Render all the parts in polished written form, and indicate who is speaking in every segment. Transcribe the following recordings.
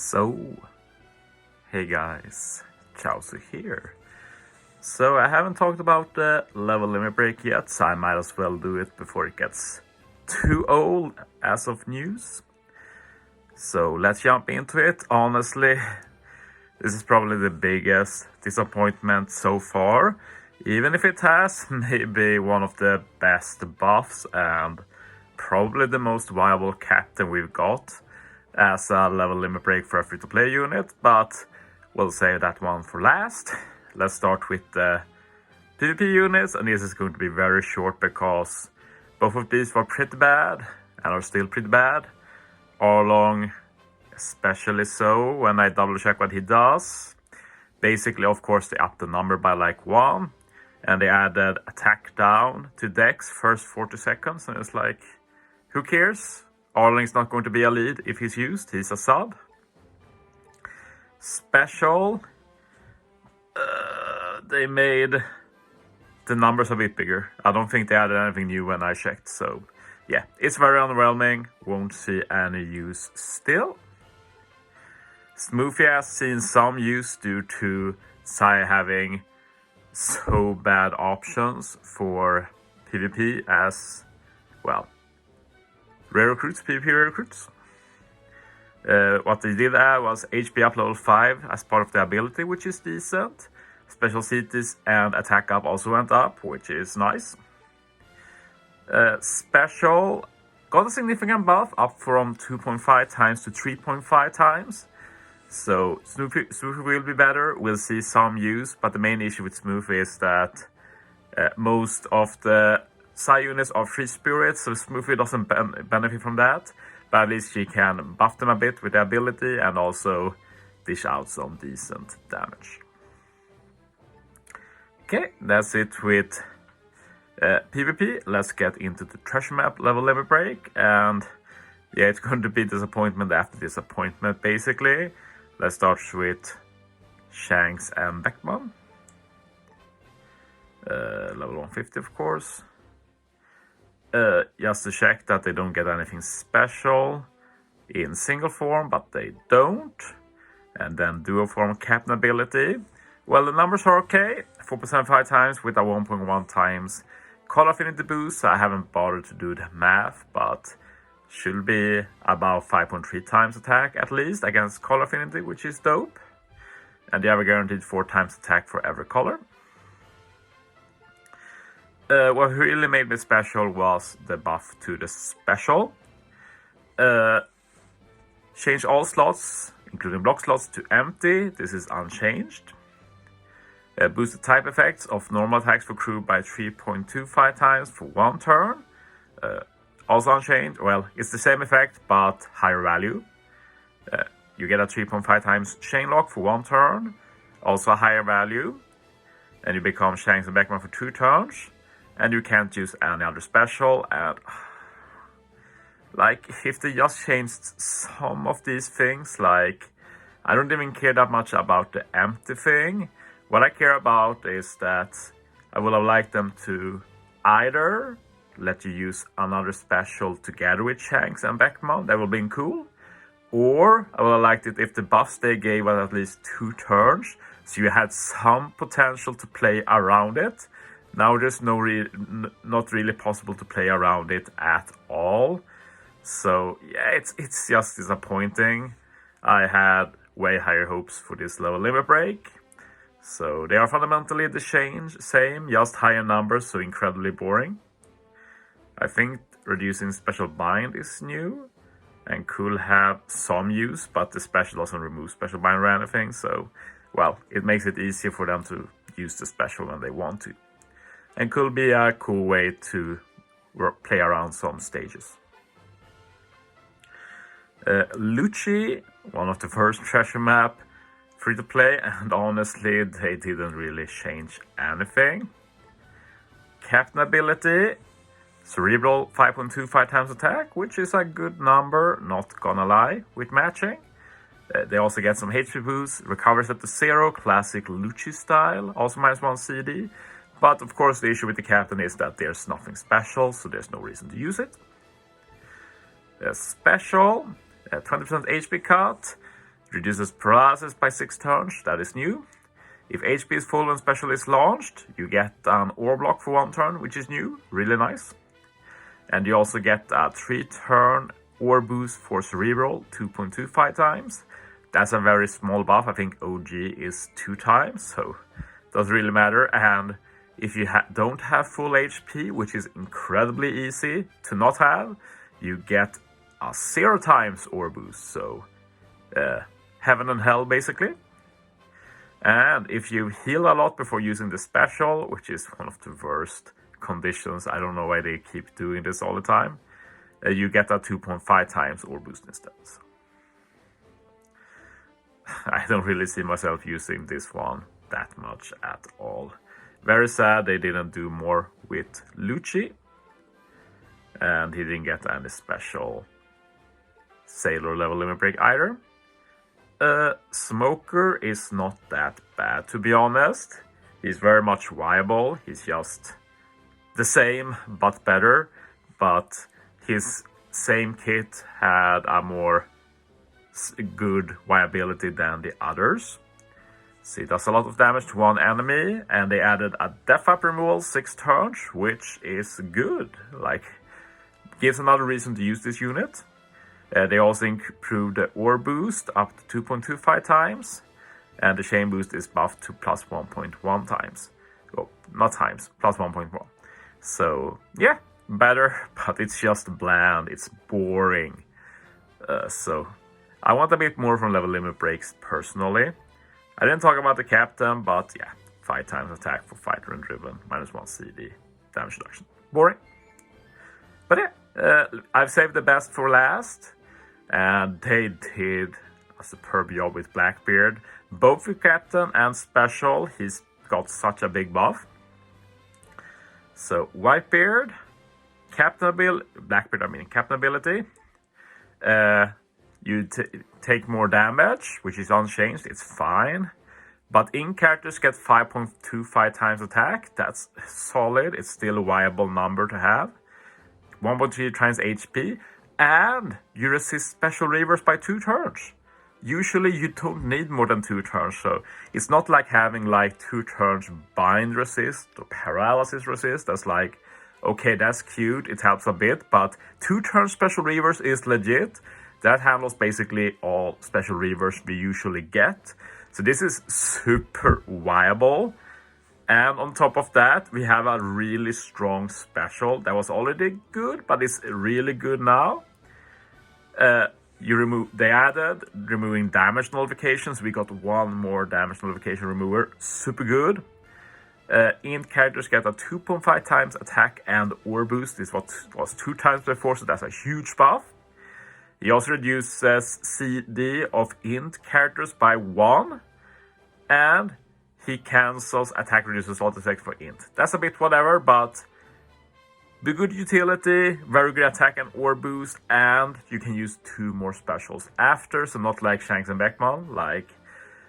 Speaker 1: So, hey guys, Chauzu here. So I haven't talked about the level limit break yet, so I might as well do it before it gets too old as of news. So let's jump into it. Honestly, this is probably the biggest disappointment so far, even if it has maybe one of the best buffs and probably the most viable captain we've got as a level limit break for a free-to-play unit, but we'll save that one for last. Let's start with the PvP units, and this is going to be very short because both of these were pretty bad and are still pretty bad. Arlong especially so when I double check what he does. Basically, of course, they upped the number by like 1 and they added attack down to dex first 40 seconds, and it's like, who cares? Arling's not going to be a lead if he's used, he's a sub. Special, they made the numbers a bit bigger. I don't think they added anything new when I checked, so yeah, it's very underwhelming, won't see any use still. Smoothie has seen some use due to Sai having so bad options for PvP as, well, rare recruits, PvP rare recruits. What they did add was HP up level 5 as part of the ability, which is decent. Special CTs and attack up also went up, which is nice. Special got a significant buff, up from 2.5 times to 3.5 times. So Smoothie will be better, we'll see some use, but the main issue with Smoothie is that most of the Sai units are free spirits, so Smoothie doesn't benefit from that, but at least she can buff them a bit with the ability and also dish out some decent damage. Okay, that's it with PvP. Let's get into the treasure map level limit break, and yeah, it's going to be disappointment after disappointment basically. Let's start with Shanks and Beckmann. Level 150 of course. Just to check that they don't get anything special in single form, but they don't. And then dual form captain ability. Well, the numbers are okay. 4% 5 times with a 1.1 times call affinity boost. So I haven't bothered to do the math, but should be about 5.3 times attack at least against call affinity, which is dope. And they have a guaranteed 4 times attack for every color. What really made me special was the buff to the special. Change all slots, including block slots, to empty. This is unchanged. Boost the type effects of normal attacks for crew by 3.25 times for 1 turn. Also unchanged. Well, it's the same effect, but higher value. You get a 3.5 times chain lock for 1 turn. Also a higher value. And you become Shanks and Beckmann for 2 turns. And you can't use any other special. And like, if they just changed some of these things, like, I don't even care that much about the empty thing. What I care about is that I would have liked them to either let you use another special together with Shanks and Beckmann, that would have been cool. Or I would have liked it if the buffs they gave was at least 2 turns, so you had some potential to play around it. Now there's not really possible to play around it at all. So yeah, it's just disappointing. I had way higher hopes for this level limit break. So they are fundamentally the same, just higher numbers, so incredibly boring. I think reducing special bind is new and could have some use, but the special doesn't remove special bind or anything. So, well, it makes it easier for them to use the special when they want to. And could be a cool way to play around some stages. Lucci, one of the first treasure map free to play, and honestly they didn't really change anything. Captain ability, cerebral 5.25 times attack, which is a good number, not gonna lie, with matching. They also get some HP boost, recovers up to 0, classic Lucci style, also -1 CD. But of course the issue with the captain is that there's nothing special, so there's no reason to use it. Special, 20% HP cut, Reduces paralysis by 6 turns, that is new. If HP is full when special is launched, you get an ore block for 1 turn, which is new, really nice. And you also get a 3-turn ore boost for Cerebral, 2.25 times. That's a very small buff, I think OG is 2 times, so doesn't really matter. And if you don't have full HP, which is incredibly easy to not have, you get a 0 times ore boost, so heaven and hell basically. And if you heal a lot before using the special, which is one of the worst conditions, I don't know why they keep doing this all the time, you get a 2.5 times ore boost instead. I don't really see myself using this one that much at all. Very sad they didn't do more with Lucci, and he didn't get any special Sailor level limit break either. Smoker is not that bad, to be honest. He's very much viable. He's just the same but better, but his same kit had a more good viability than the others. So he does a lot of damage to one enemy, and they added a death up removal 6 turns, which is good. Like, gives another reason to use this unit. They also improved the ore boost up to 2.25 times, and the chain boost is buffed to plus 1.1 times. Well, not times, plus 1.1. So, yeah, better, but it's just bland, it's boring. So, I want a bit more from level limit breaks personally. I didn't talk about the captain, but yeah, 5 times attack for fighter and driven, -1 CD, damage reduction. Boring. But yeah, I've saved the best for last, and they did a superb job with Blackbeard. Both with captain and special, he's got such a big buff. So Whitebeard, Blackbeard, I mean captain ability. You take more damage, which is unchanged, it's fine. But in characters get 5.25 times attack, that's solid, it's still a viable number to have. 1.3 times HP, and you resist special reverse by 2 turns. Usually you don't need more than 2 turns, so it's not like having like 2 turns bind resist or paralysis resist. That's like, okay, that's cute, it helps a bit, but 2 turns special reverse is legit. That handles basically all special reverse we usually get. So this is super viable. And on top of that, we have a really strong special that was already good, but it's really good now. They added removing damage nullifications. We got 1 more damage nullification remover. Super good. Int characters get a 2.5 times attack and ore boost. This was 2 times before, so that's a huge buff. He also reduces CD of int characters by 1, and he cancels attack reduces slot effect for int. That's a bit whatever, but the good utility, very good attack and ore boost, and you can use 2 more specials after, so not like Shanks and Beckmann. Like,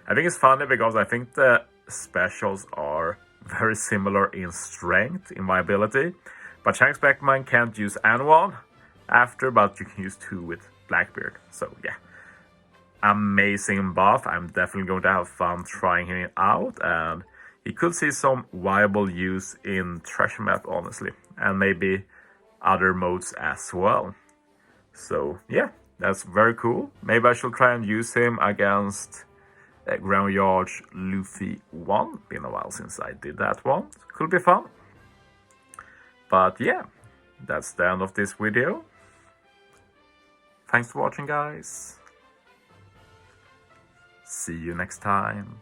Speaker 1: I think it's funny because I think the specials are very similar in strength, in viability, but Shanks Beckmann can't use anyone after, but you can use 2 with Blackbeard. So yeah, amazing buff. I'm definitely going to have fun trying him out, and he could see some viable use in Treasure Map, honestly, and maybe other modes as well. So yeah, that's very cool. Maybe I should try and use him against Groundyard Luffy 1. Been a while since I did that one. Could be fun. But yeah, that's the end of this video. Thanks for watching, guys. See you next time.